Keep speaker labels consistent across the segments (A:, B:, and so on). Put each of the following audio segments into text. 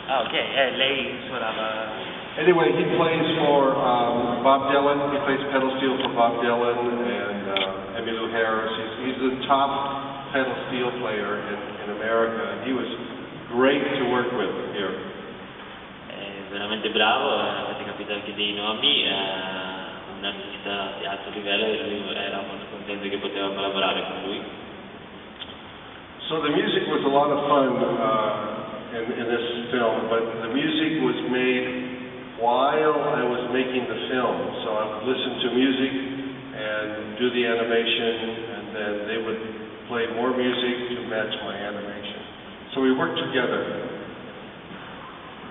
A: Ah, ok, lei suonava...
B: Anyway, he plays for Bob Dylan. He plays pedal steel for Bob Dylan and Emmylou Harris. He's the top pedal steel player in America, and he was great to work with here.
A: È veramente bravo, avete capito anche dei nomi, un artista di alto livello e lui era molto contento che poteva collaborare con lui.
B: So the music was a lot of fun in this film, but the music was made while I was making the film. So I would listen to music and do the animation, and then they would play more music to match my animation. So we worked together.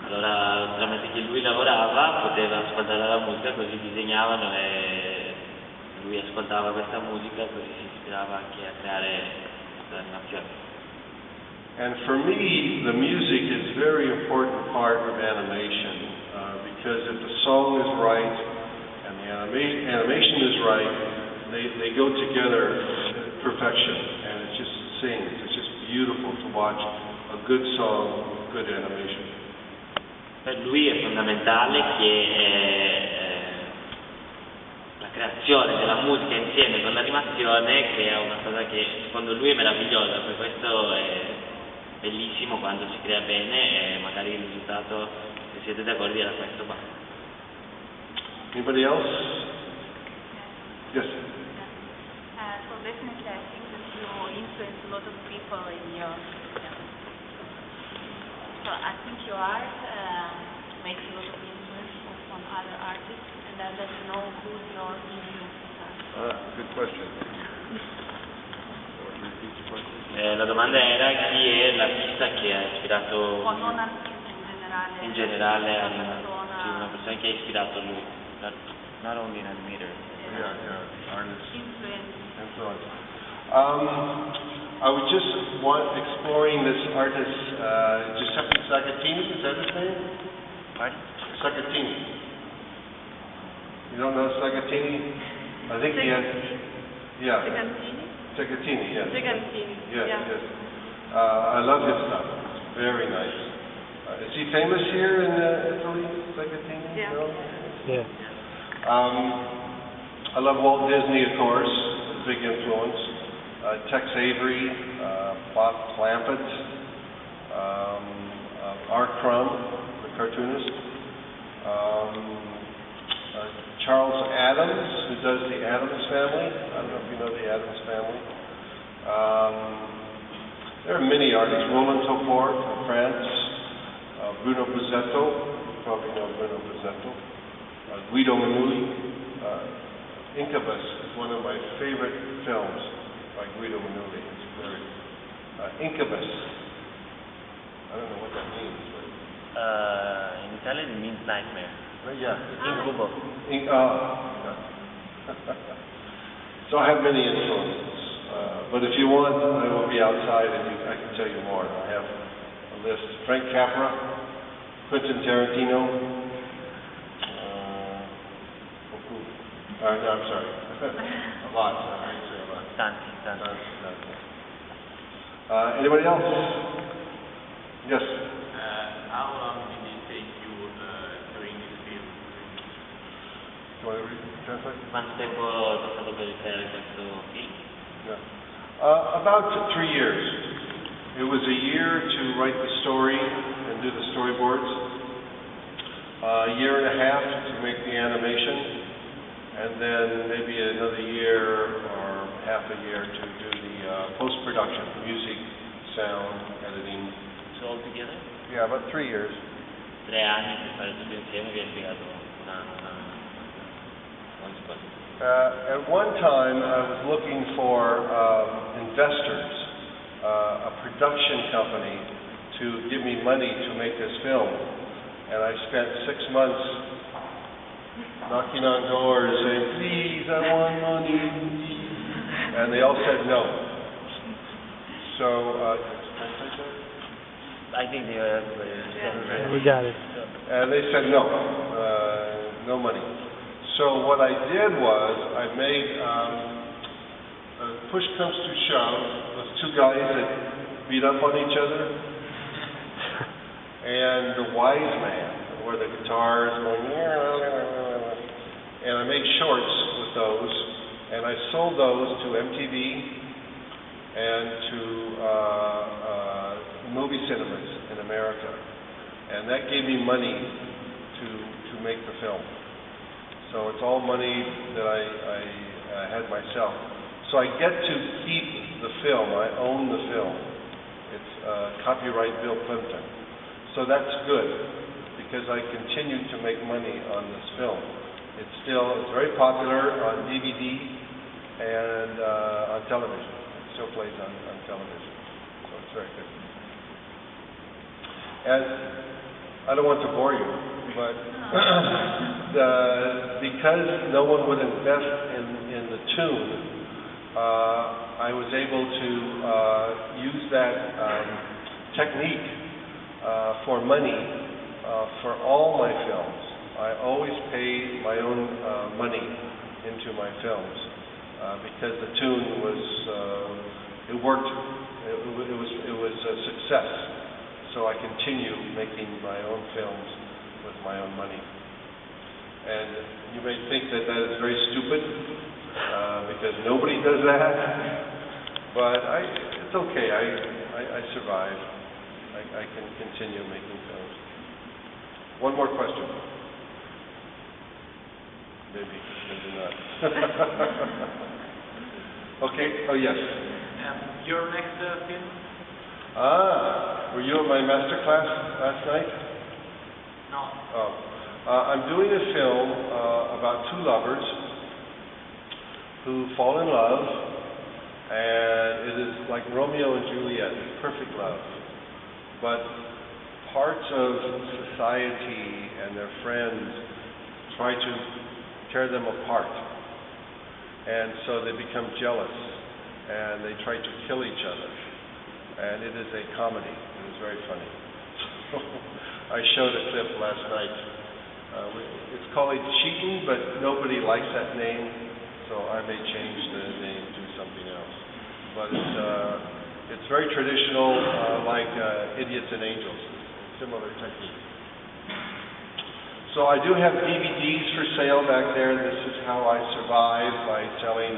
A: Allora, tramite che lui lavorava, poteva ascoltare la musica, così disegnavano e lui ascoltava questa musica, così si ispirava anche a creare l'animazione.
B: And for me, the music is a very important part of animation. Because if the song is right and the animation is right, they go together in perfection, and it just sings. It's just beautiful to watch a good song with good animation.
A: Per lui è fondamentale che la creazione della musica insieme con l'animazione crea una cosa che secondo lui è meravigliosa, per questo è bellissimo quando si crea bene e magari il risultato, se siete d'accordo, era questo qua.
B: Anybody else? Yes.
C: So definitely I think that you influence a lot of people in your So I think your art makes a lot of influence on other artists, and I'd like to know who's your influence.
B: Good question.
A: La domanda era chi è l'artista che ha ispirato
C: Non artista
A: in generale una persona che ha ispirato lui, not only an animator.
B: Yeah, artist.
C: Influence.
B: I was just exploring this artist, Giuseppe Sagatini, is that his name?
A: Pardon?
B: Sagatini. You don't know Sagatini? I think he has, yeah. Sagatini, yes. Yes. I love his stuff. It's very nice. Is he famous here in Italy, Sagatini?
C: Yeah.
B: No?
D: Yeah.
B: I love Walt Disney, of course, a big influence. Tex Avery, Bob Plympton, R. Crumb, the cartoonist. Charles Adams, who does the Addams Family. I don't know if you know the Addams Family. There are many artists. Roland Topor from France. Bruno Buzzetto, you probably know Bruno Buzzetto. Guido Manuli. Incubus is one of my favorite films by Guido Manuli. It's very Incubus. I don't know what that means. But
A: In Italian it means nightmare.
B: Yeah.
A: Incubo.
B: So I have many influences. But if you want, I will be outside and I can tell you more. I have a list. Frank Capra, Quentin Tarantino. No, I'm sorry. A lot. I say a lot.
A: Tanti.
B: Anybody else? Yes.
E: How long did it take you during this film?
B: You want to translate?
A: Quanto tempo è passato per creare questo film?
B: Yeah. About 3 years. It was a year to write the story and do the storyboards. A year and a half to make the animation. And then maybe another year or half a year to do the post-production, music, sound, editing.
A: So all together?
B: Yeah, about 3 years.
A: 3 anni per fare tutto insieme, vi ha spiegato quante cose.
B: At one time, I was looking for investors, a production company, to give me money to make this film. And I spent 6 months knocking on doors saying, please, I want money. And they all said no. So,
A: I think they were...
D: We got it.
B: And they said no, no money. So what I did was I made, push comes to shove, with 2 guys that beat up on each other. and The Wise Man, where the guitar is going, and I made shorts with those, and I sold those to MTV and to movie cinemas in America, and that gave me money to make the film. So it's all money that I had myself. So I get to keep the film. I own the film. It's copyright Bill Plympton. So that's good because I continue to make money on this film. It's very popular on DVD and on television. It still plays on television. So it's very good. And I don't want to bore you, but because no one would invest in the tune, I was able to use that technique for money for all my films. I always pay my own money into my films because the tune it worked. It was a success. So I continue making my own films with my own money. And you may think that is very stupid because nobody does that. But it's okay. I survive. I can continue making films. One more question. Maybe not. Okay. Oh, yes.
E: Your next film?
B: Were you at my masterclass last night?
E: No.
B: Oh. I'm doing a film about two lovers who fall in love, and it is like Romeo and Juliet, perfect love. But parts of society and their friends try to tear them apart. And so they become jealous, and they try to kill each other. And it is a comedy. It is very funny. I showed a clip last night. It's called Cheating, but nobody likes that name, so I may change the name to something else. But it's very traditional, like Idiots and Angels, similar technique. So I do have DVDs for sale back there. This is how I survive, by selling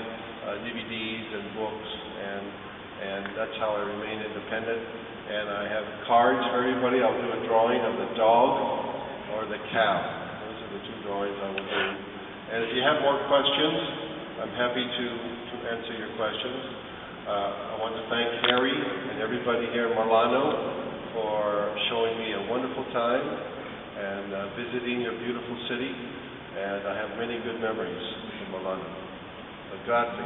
B: DVDs and books, and that's how I remain independent. And I have cards for everybody. I'll do a drawing of the dog or the cow. Those are the two drawings I will do. And if you have more questions, I'm happy to answer your questions. I want to thank Harry and everybody here in Milano for showing me a wonderful time and visiting your beautiful city. And I have many good memories in Milano. Grazie.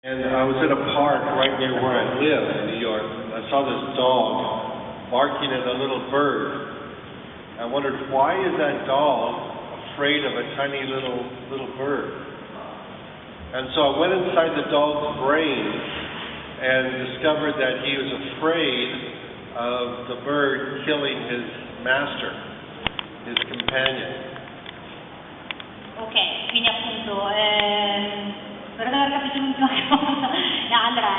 B: And I was in a park right near where I live in New York. I saw this dog barking at a little bird. I wondered, why is that dog afraid of a tiny little bird? And so I went inside the dog's brain and discovered that he was afraid of the bird killing his master, his companion.
D: Ok, quindi appunto, spero di aver capito l'ultima cosa. Allora,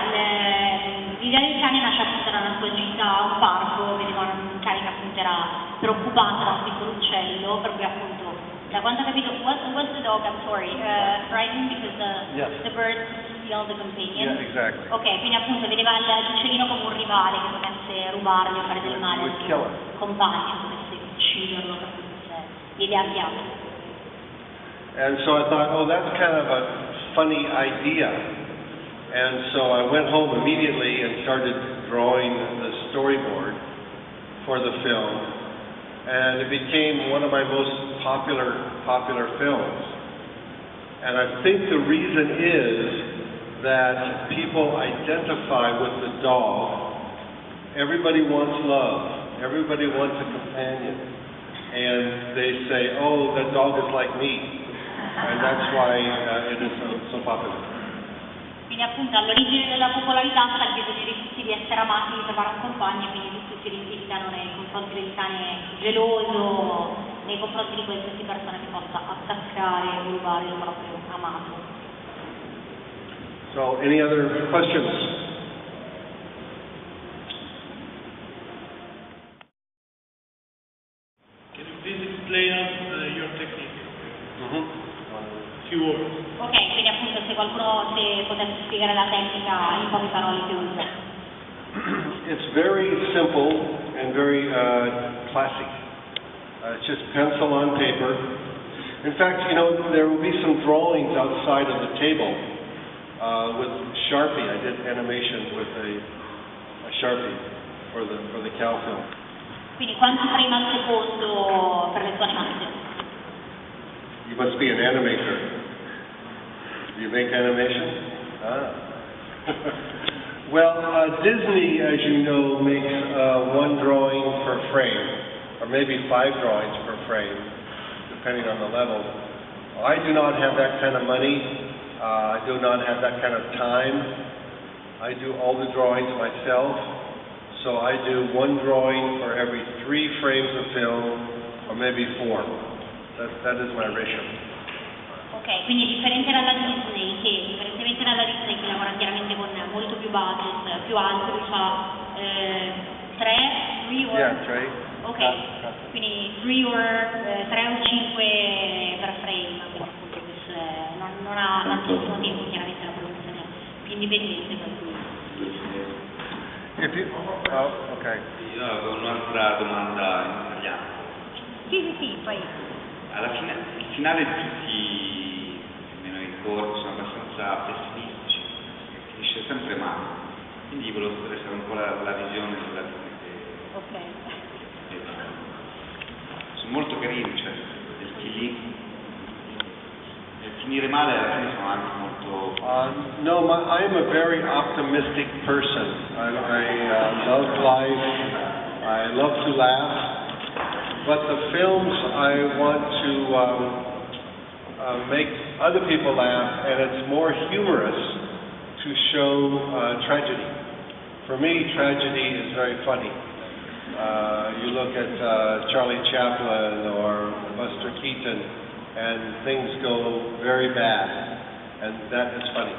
D: l'idea del cane nasce appunto da una sua gita a un parco, vedeva un cane che appunto era preoccupato da un piccolo uccello, per cui appunto, da quanto ho capito, what's the dog, I'm sorry, frightened because the bird steal the companion?
B: Yeah, exactly.
D: Ok, quindi appunto vedeva l'uccellino come un rivale che potesse rubargli o fare del male al suo compagno, potesse ucciderlo, potesse l'idea piace.
B: And so I thought, oh, that's kind of a funny idea. And so I went home immediately and started drawing the storyboard for the film. And it became one of my most popular films. And I think the reason is that people identify with the dog. Everybody wants love. Everybody wants a companion. And they say, oh, that dog is like me. And that's why it is so popular.
D: Quindi appunto all'origine della popolarità sta il bisogno di tutti di essere amati, di trovare un compagno, quindi tutti si identificano nei confronti del cane geloso, nei confronti di qualsiasi persona che possa attaccare o rubare il proprio amato.
B: So, any other questions?
F: Can you please explain us your technique?
B: Mm-hmm.
F: Few words.
D: Ok, quindi appunto se potesse spiegare la tecnica in poche parole più uso.
B: It's very simple and very classic. It's just pencil on paper. In fact, you know, there will be some drawings outside of the table with Sharpie. I did animation with a Sharpie for the cow film.
D: Quindi quanti frame al secondo per le sue animazioni?
B: You must be an animator. Do you make animation? Well, Disney, as you know, makes one drawing per frame, or maybe 5 drawings per frame, depending on the level. I do not have that kind of money. I do not have that kind of time. I do all the drawings myself. So I do one drawing for every 3 frames of film, or maybe 4. That is my ratio.
D: Ok, quindi differentemente dalla Disney che lavora chiaramente con molto più budget, più alto, lui fa 3 or...
B: Yeah, right.
D: Ok, quindi 3 o 5 per frame, quindi appunto non ha tantissimo tempo chiaramente la produzione più indipendente per cui.
B: Okay.
G: Io avevo un'altra domanda in italiano.
D: Sì, poi.
G: Alla fine, il finale di tutti, almeno i corsi, sono abbastanza pessimistici, finisce sempre male. Quindi volevo sapere un po' la visione sulla vita che...
D: Ok.
G: Sono molto carini, cioè, questi lì. E finire male alla fine sono anche molto...
B: No, I am a very optimistic person. I love life. I love to laugh. But the films I want to make other people laugh, and it's more humorous to show tragedy. For me, tragedy is very funny. You look at Charlie Chaplin or Buster Keaton, and things go very bad, and that is funny.